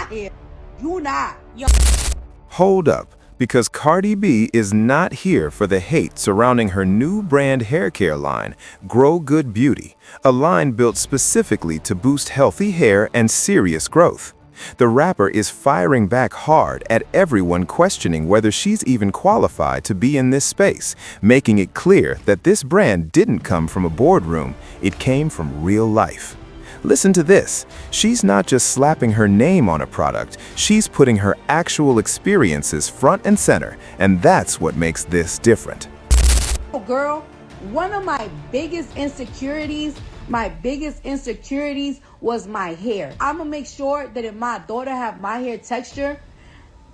hair. You not. Yo. Hold up, because Cardi B is not here for the hate surrounding her new brand hair care line, Grow Good Beauty, a line built specifically to boost healthy hair and serious growth. The rapper is firing back hard at everyone questioning whether she's even qualified to be in this space, making it clear that this brand didn't come from a boardroom, it came from real life. Listen to this. She's not just slapping her name on a product, she's putting her actual experiences front and center, and that's what makes this different. Girl, one of my biggest insecurities was my hair. I'm gonna make sure that if my daughter have my hair texture,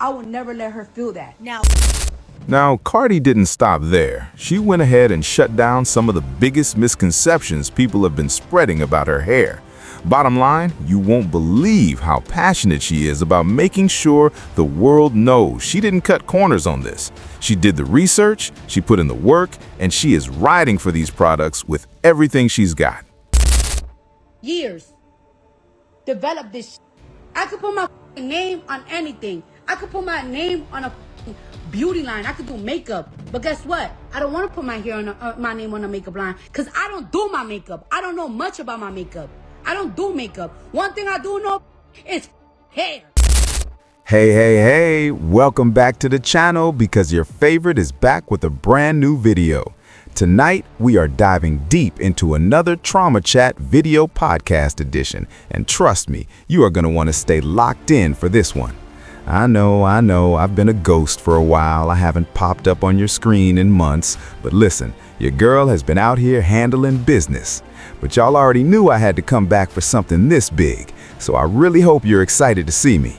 I will never let her feel that. Now, Cardi didn't stop there. She went ahead and shut down some of the biggest misconceptions people have been spreading about her hair. Bottom line, you won't believe how passionate she is about making sure the world knows she didn't cut corners on this. She did the research, she put in the work, and she is riding for these products with everything she's got. Years. Develop this. I could put my name on anything. I could put my name on a beauty line. I could do makeup. But guess what? I don't want to put my hair on my name on a makeup line because I don't do my makeup. I don't know much about my makeup. I don't do makeup. One thing I do know is hair. Hey, welcome back to the channel because your favorite is back with a brand new video. Tonight, we are diving deep into another Trauma Chat video podcast edition, and trust me, you are going to want to stay locked in for this one. I know, I've been a ghost for a while. I haven't popped up on your screen in months, but listen, your girl has been out here handling business. But y'all already knew I had to come back for something this big, so I really hope you're excited to see me.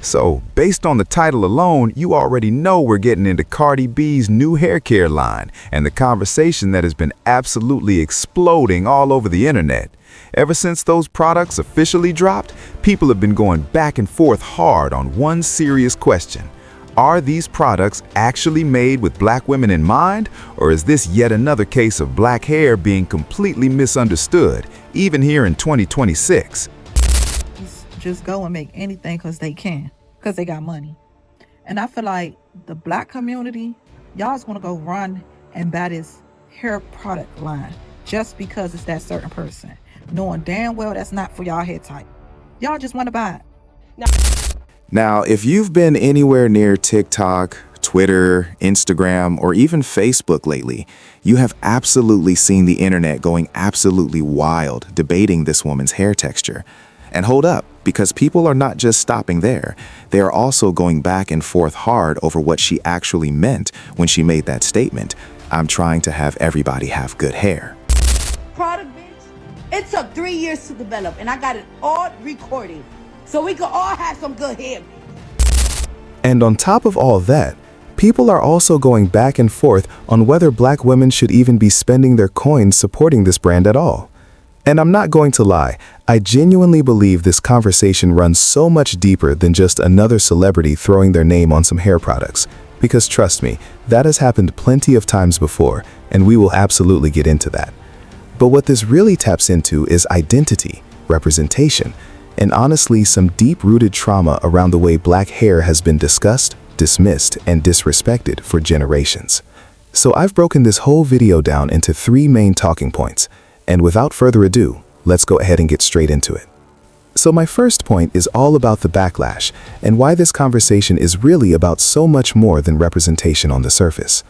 So, based on the title alone, you already know we're getting into Cardi B's new hair care line and the conversation that has been absolutely exploding all over the internet. Ever since those products officially dropped, people have been going back and forth hard on one serious question. Are these products actually made with black women in mind, or is this yet another case of black hair being completely misunderstood, even here in 2026? Just go and make anything because they can, because they got money. And I feel like the black community, y'all's gonna go run and buy this hair product line just because it's that certain person, knowing damn well that's not for y'all hair type. Y'all just want to buy it. Now, if you've been anywhere near TikTok, Twitter, Instagram, or even Facebook lately, you have absolutely seen the internet going absolutely wild debating this woman's hair texture. And hold up, because people are not just stopping there. They are also going back and forth hard over what she actually meant when she made that statement. I'm trying to have everybody have good hair. Product, bitch. It took 3 years to develop, and I got it all recorded. So we could all have some good hair. And on top of all that, people are also going back and forth on whether black women should even be spending their coins supporting this brand at all. And I'm not going to lie, I genuinely believe this conversation runs so much deeper than just another celebrity throwing their name on some hair products. Because trust me, that has happened plenty of times before, and we will absolutely get into that. But what this really taps into is identity, representation, and honestly some deep-rooted trauma around the way black hair has been discussed, dismissed, and disrespected for generations. So I've broken this whole video down into 3 main talking points, and without further ado, let's go ahead and get straight into it. So my first point is all about the backlash, and why this conversation is really about so much more than representation on the surface.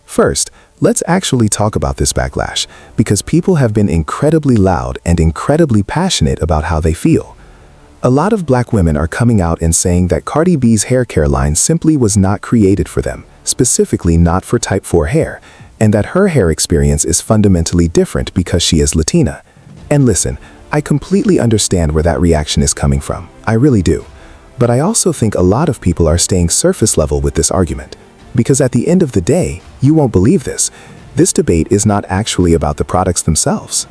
First, let's actually talk about this backlash, because people have been incredibly loud and incredibly passionate about how they feel. A lot of black women are coming out and saying that Cardi B's hair care line simply was not created for them, specifically not for type 4 hair, and that her hair experience is fundamentally different because she is Latina. And listen, I completely understand where that reaction is coming from. I really do. But I also think a lot of people are staying surface level with this argument. Because at the end of the day, you won't believe this. This debate is not actually about the products themselves.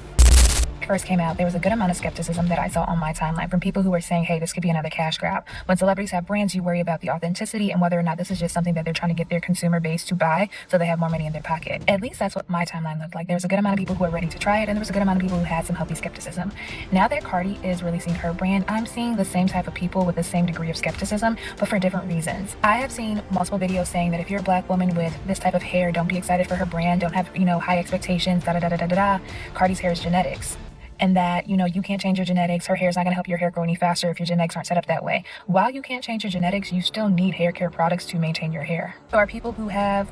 first came out, there was a good amount of skepticism that I saw on my timeline from people who were saying, hey, this could be another cash grab. When celebrities have brands, you worry about the authenticity and whether or not this is just something that they're trying to get their consumer base to buy so they have more money in their pocket. At least that's what my timeline looked like. There was a good amount of people who were ready to try it, and there was a good amount of people who had some healthy skepticism. Now that Cardi is releasing her brand, I'm seeing the same type of people with the same degree of skepticism, but for different reasons. I have seen multiple videos saying that if you're a black woman with this type of hair, don't be excited for her brand, don't have, high expectations, da-da-da-da-da-da. Cardi's hair is genetics. And that, you can't change your genetics. Her hair is not going to help your hair grow any faster if your genetics aren't set up that way. While you can't change your genetics, you still need hair care products to maintain your hair. So are people who have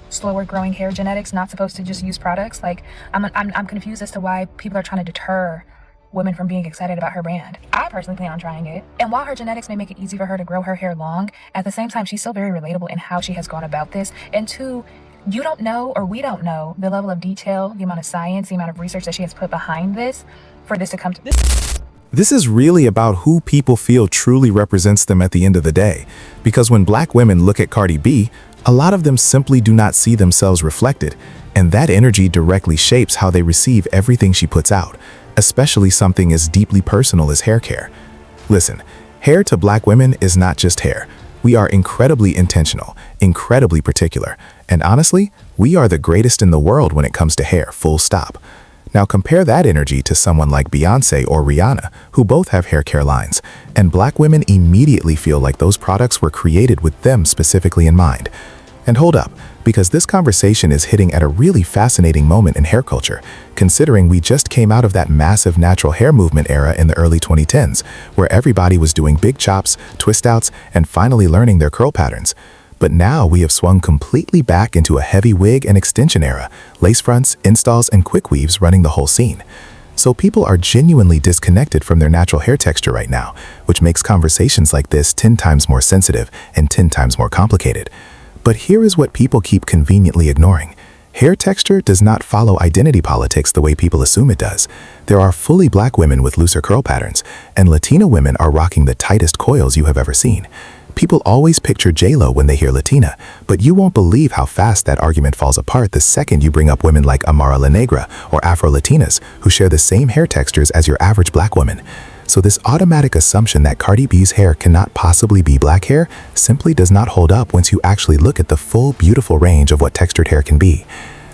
slower growing hair genetics not supposed to just use products? Like, I'm confused as to why people are trying to deter women from being excited about her brand. I personally plan on trying it. And while her genetics may make it easy for her to grow her hair long, at the same time, she's still very relatable in how she has gone about this. And two, you don't know, or we don't know, the level of detail, the amount of science, the amount of research that she has put behind this for this to come to this. This is really about who people feel truly represents them at the end of the day. Because when black women look at Cardi B, a lot of them simply do not see themselves reflected, and that energy directly shapes how they receive everything she puts out, especially something as deeply personal as hair care. Listen, hair to black women is not just hair. We are incredibly intentional, incredibly particular, and honestly, we are the greatest in the world when it comes to hair, full stop. Now compare that energy to someone like Beyonce or Rihanna, who both have hair care lines, and black women immediately feel like those products were created with them specifically in mind. And hold up, because this conversation is hitting at a really fascinating moment in hair culture, considering we just came out of that massive natural hair movement era in the early 2010s, where everybody was doing big chops, twist outs, and finally learning their curl patterns. But now we have swung completely back into a heavy wig and extension era, lace fronts, installs, and quick weaves running the whole scene. So people are genuinely disconnected from their natural hair texture right now, which makes conversations like this 10 times more sensitive and 10 times more complicated. But here is what people keep conveniently ignoring. Hair texture does not follow identity politics the way people assume it does. There are fully black women with looser curl patterns, and Latina women are rocking the tightest coils you have ever seen. People always picture J-Lo when they hear Latina, but you won't believe how fast that argument falls apart the second you bring up women like Amara La Negra or Afro-Latinas who share the same hair textures as your average black woman. So this automatic assumption that Cardi B's hair cannot possibly be black hair simply does not hold up once you actually look at the full, beautiful range of what textured hair can be.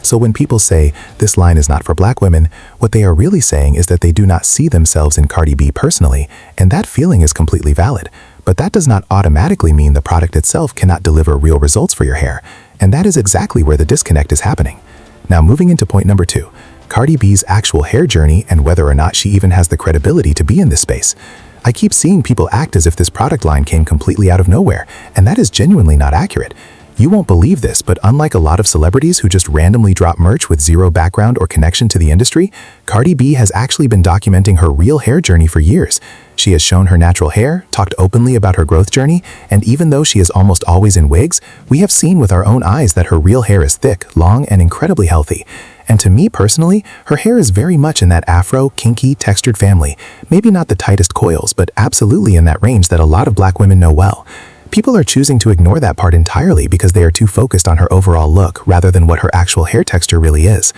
So when people say, this line is not for black women, what they are really saying is that they do not see themselves in Cardi B personally, and that feeling is completely valid. But that does not automatically mean the product itself cannot deliver real results for your hair, and that is exactly where the disconnect is happening. Now moving into point number 2. Cardi B's actual hair journey and whether or not she even has the credibility to be in this space. I keep seeing people act as if this product line came completely out of nowhere, and that is genuinely not accurate. You won't believe this, but unlike a lot of celebrities who just randomly drop merch with zero background or connection to the industry, Cardi B has actually been documenting her real hair journey for years. She has shown her natural hair, talked openly about her growth journey, and even though she is almost always in wigs, we have seen with our own eyes that her real hair is thick, long, and incredibly healthy. And to me personally, her hair is very much in that afro, kinky, textured family. Maybe not the tightest coils, but absolutely in that range that a lot of black women know well. People are choosing to ignore that part entirely because they are too focused on her overall look rather than what her actual hair texture really is.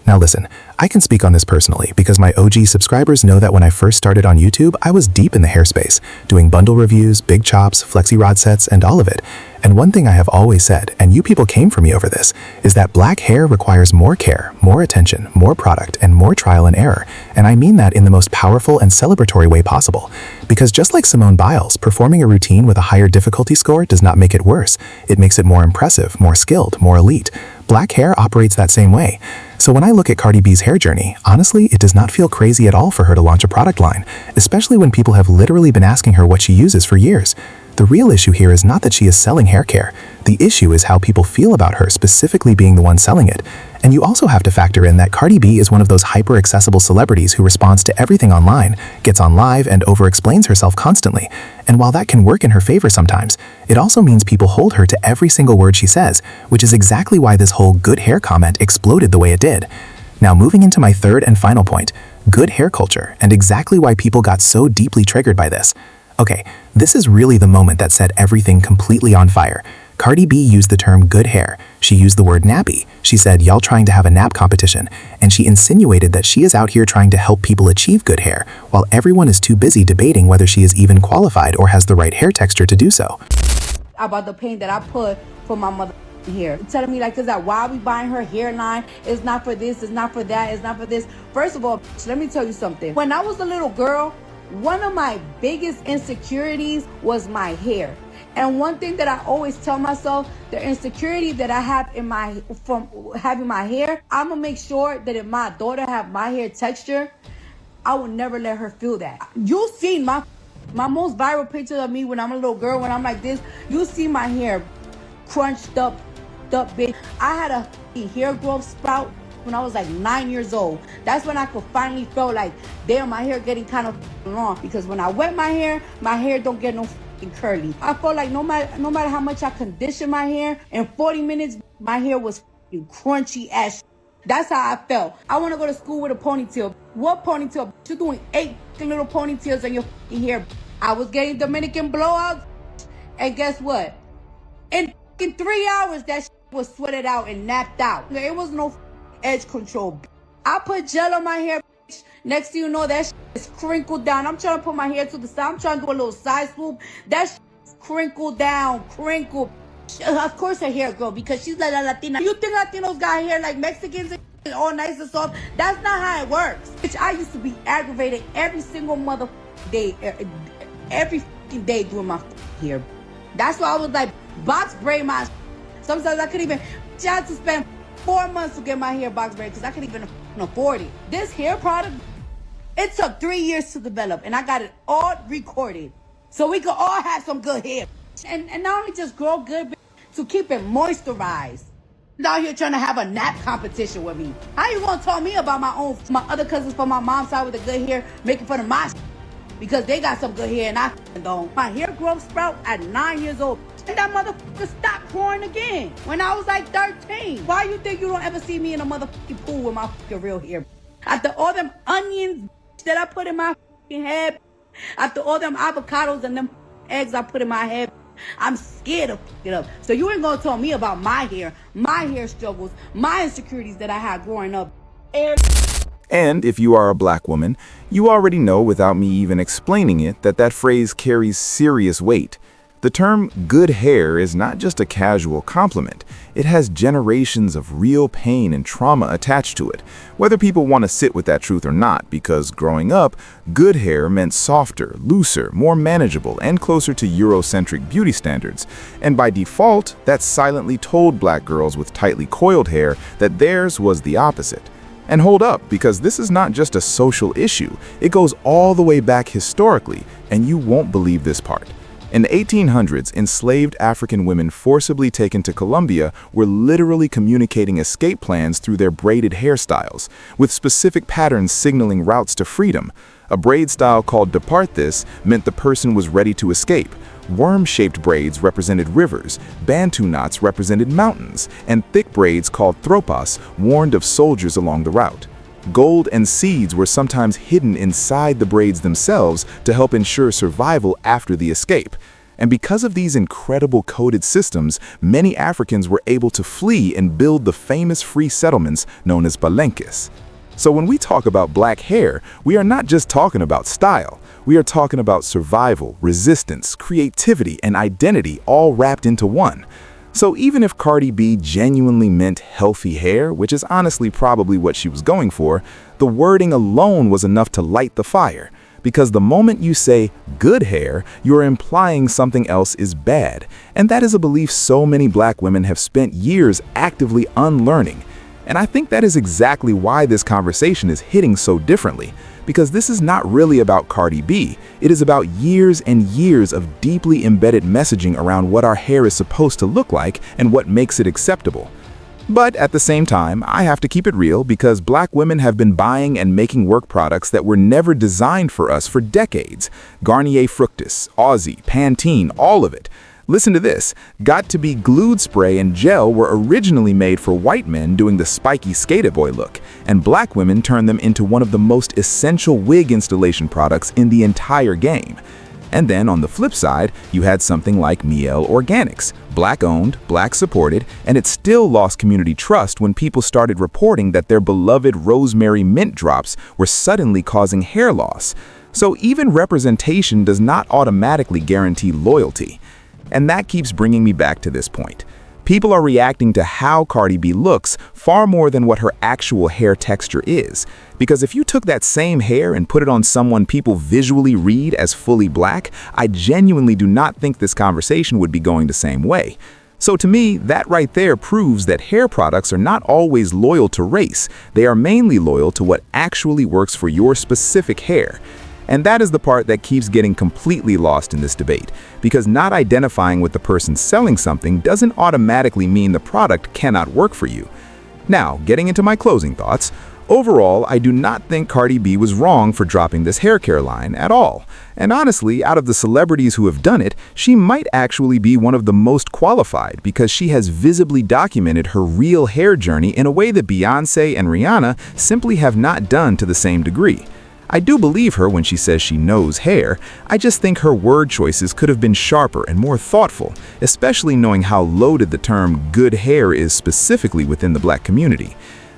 Now listen, I can speak on this personally because my OG subscribers know that when I first started on YouTube, I was deep in the hair space, doing bundle reviews, big chops, flexi rod sets, and all of it. And one thing I have always said, and you people came for me over this, is that black hair requires more care, more attention, more product, and more trial and error. And I mean that in the most powerful and celebratory way possible. Because just like Simone Biles, performing a routine with a higher difficulty score does not make it worse. It makes it more impressive, more skilled, more elite. Black hair operates that same way. So when I look at Cardi B's hair journey, honestly, it does not feel crazy at all for her to launch a product line, especially when people have literally been asking her what she uses for years. The real issue here is not that she is selling hair care. The issue is how people feel about her specifically being the one selling it. And you also have to factor in that Cardi B is one of those hyper-accessible celebrities who responds to everything online, gets on live, and over-explains herself constantly. And while that can work in her favor sometimes, it also means people hold her to every single word she says, which is exactly why this whole good hair comment exploded the way it did. Now moving into my third and final point, good hair culture, and exactly why people got so deeply triggered by this. Okay, this is really the moment that set everything completely on fire. Cardi B used the term good hair. She used the word nappy. She said, y'all trying to have a nap competition. And she insinuated that she is out here trying to help people achieve good hair, while everyone is too busy debating whether she is even qualified or has the right hair texture to do so. About the pain that I put for my mother hair. Telling me like this, that why are we buying her hairline? It's not for this, it's not for that, it's not for this. First of all, let me tell you something. When I was a little girl, one of my biggest insecurities was my hair. And one thing that I always tell myself, the insecurity that I have from having my hair, I'm gonna make sure that if my daughter have my hair texture, I will never let her feel that. You've seen my most viral picture of me when I'm a little girl, when I'm like this. You see my hair crunched up bitch. I had a hair growth sprout when I was like 9 years old. That's when I could finally feel like, damn, my hair getting kind of long. Because when I wet my hair don't get no curly. I felt like no matter how much I condition my hair, in 40 minutes, my hair was crunchy as. That's how I felt. I want to go to school with a ponytail. What ponytail? You're doing 8 little ponytails on your hair. I was getting Dominican blowouts, and guess what? In 3 hours, that was sweated out and napped out. There was no edge control. I put gel on my hair. Next thing you know, that is crinkled down. I'm trying to put my hair to the side. I'm trying to do a little side swoop. That crinkled down, crinkled. Of course her hair grow because she's like a Latina. You think Latinos got hair like Mexicans and all nice and soft? That's not how it works. Bitch, I used to be aggravated every single mother day, every day doing my hair. That's why I was like, box braid my. Sometimes I could even, I had to spend 4 months to get my hair box braid because I couldn't even afford it. This hair product, it took 3 years to develop, and I got it all recorded so we could all have some good hair. And not only just grow good, to keep it moisturized. Out here trying to have a nap competition with me. How you gonna tell me about my other cousins from my mom's side with the good hair, making fun of my because they got some good hair and I don't. My hair growth sprout at 9 years old. And that motherfucker stopped growing again when I was like 13. Why you think you don't ever see me in a motherfucking pool with my fucking real hair? After all them onions that I put in my fucking head, after all them avocados and them eggs I put in my head, I'm scared of it up. So you ain't gonna tell me about my hair struggles, my insecurities that I had growing up. And if you are a black woman, you already know without me even explaining it that phrase carries serious weight. The term good hair is not just a casual compliment. It has generations of real pain and trauma attached to it, whether people want to sit with that truth or not, because growing up, good hair meant softer, looser, more manageable, and closer to Eurocentric beauty standards. And by default, that silently told black girls with tightly coiled hair that theirs was the opposite. And hold up, because this is not just a social issue. It goes all the way back historically, and you won't believe this part. In the 1800s, enslaved African women forcibly taken to Colombia were literally communicating escape plans through their braided hairstyles, with specific patterns signaling routes to freedom. A braid style called departes meant the person was ready to escape. Worm-shaped braids represented rivers, Bantu knots represented mountains, and thick braids called tropas warned of soldiers along the route. Gold and seeds were sometimes hidden inside the braids themselves to help ensure survival after the escape. And because of these incredible coded systems, many Africans were able to flee and build the famous free settlements known as palenques. So when we talk about black hair, we are not just talking about style. We are talking about survival, resistance, creativity, and identity all wrapped into one. So even if Cardi B genuinely meant healthy hair, which is honestly probably what she was going for, the wording alone was enough to light the fire. Because the moment you say good hair, you're implying something else is bad. And that is a belief so many black women have spent years actively unlearning. And I think that is exactly why this conversation is hitting so differently. Because this is not really about Cardi B. It is about years and years of deeply embedded messaging around what our hair is supposed to look like and what makes it acceptable. But at the same time, I have to keep it real because black women have been buying and making work products that were never designed for us for decades. Garnier Fructis, Aussie, Pantene, all of it. Listen to this. Got to Be glued spray and gel were originally made for white men doing the spiky skater boy look, and black women turned them into one of the most essential wig installation products in the entire game. And then on the flip side, you had something like Miel Organics, Black-owned, Black-supported, and it still lost community trust when people started reporting that their beloved rosemary mint drops were suddenly causing hair loss. So even representation does not automatically guarantee loyalty. And that keeps bringing me back to this point. People are reacting to how Cardi B looks far more than what her actual hair texture is. Because if you took that same hair and put it on someone people visually read as fully black, I genuinely do not think this conversation would be going the same way. So to me, that right there proves that hair products are not always loyal to race. They are mainly loyal to what actually works for your specific hair. And that is the part that keeps getting completely lost in this debate, because not identifying with the person selling something doesn't automatically mean the product cannot work for you. Now, getting into my closing thoughts, overall, I do not think Cardi B was wrong for dropping this hair care line at all. And honestly, out of the celebrities who have done it, she might actually be one of the most qualified because she has visibly documented her real hair journey in a way that Beyoncé and Rihanna simply have not done to the same degree. I do believe her when she says she knows hair. I just think her word choices could have been sharper and more thoughtful, especially knowing how loaded the term good hair is specifically within the black community.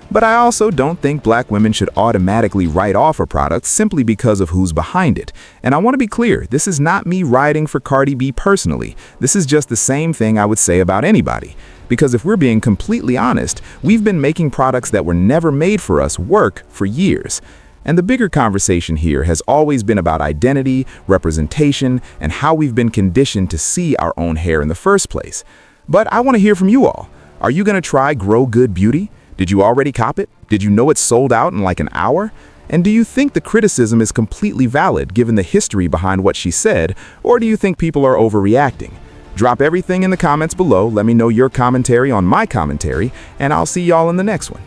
But I also don't think black women should automatically write off a product simply because of who's behind it. And I want to be clear, this is not me riding for Cardi B personally. This is just the same thing I would say about anybody. Because if we're being completely honest, we've been making products that were never made for us work for years. And the bigger conversation here has always been about identity, representation, and how we've been conditioned to see our own hair in the first place. But I want to hear from you all. Are you going to try Grow Good Beauty? Did you already cop it? Did you know it's sold out in like an hour? And do you think the criticism is completely valid given the history behind what she said, or do you think people are overreacting? Drop everything in the comments below, let me know your commentary on my commentary, and I'll see y'all in the next one.